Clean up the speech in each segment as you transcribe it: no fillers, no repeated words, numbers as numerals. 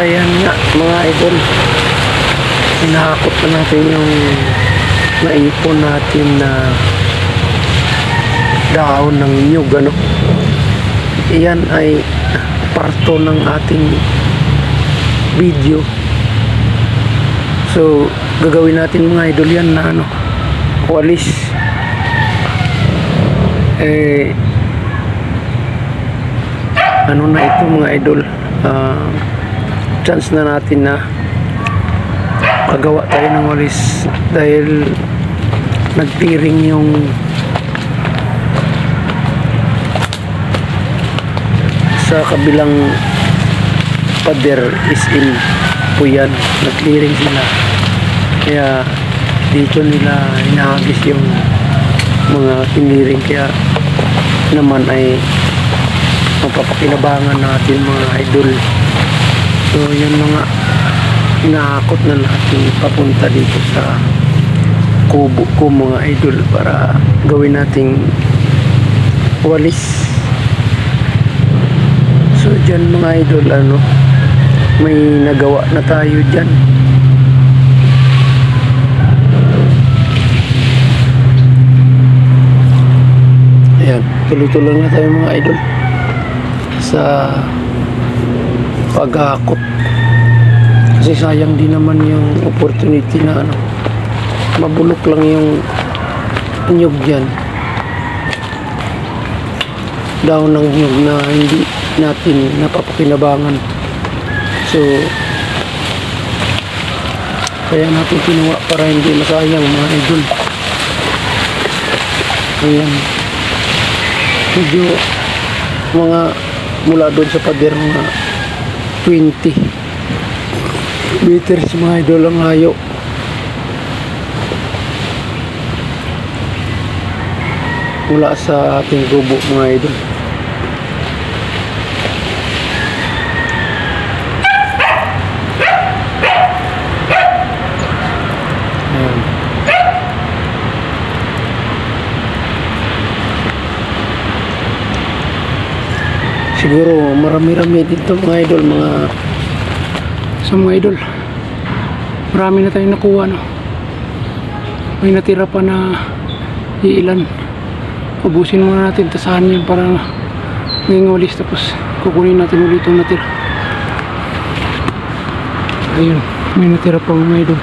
Ayan nga mga idol, hinahakot na natin yung naipon natin na daon ng nyug, ano. Iyan ay parto ng ating video. So gagawin natin mga idol yan na ano, walis. Ano na ito mga idol, chance na natin na magawa tayo ng walis dahil nagtiring yung sa kabilang pader is in puyan, nagtiring sila, kaya dito nila hinahagis yung mga tiniring, kaya naman ay mapapakinabangan natin mga idol. So yun mga hinahakot na natin papunta dito sa kubo ko mga idol para gawin nating walis. So dyan mga idol, ano, may nagawa na tayo dyan. Ayan, tuloy-tuloy na tayo mga idol sa paghakot, kasi sayang din naman yung opportunity na ano, mabulok lang yung nyug dyan, daon ng nyug na hindi natin napapakinabangan. So kaya natin kinuha para hindi masayang mga idol. Ayan, medyo mga mula doon sa pader mga 20 meters mga idol ang layo. Mula sa ating kubo mga idol. Ayan. Siguro marami-rami dito mga idol, mga idol, marami na tayong nakuha, no? May natira pa na iilan. Ubusin muna natin, tasahan yan para maging walis, tapos kukunin natin ulit itong natira. Ayun, may natira pa mga idol.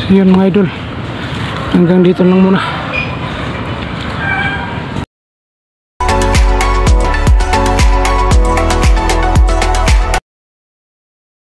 So yun mga idol, hanggang dito lang muna.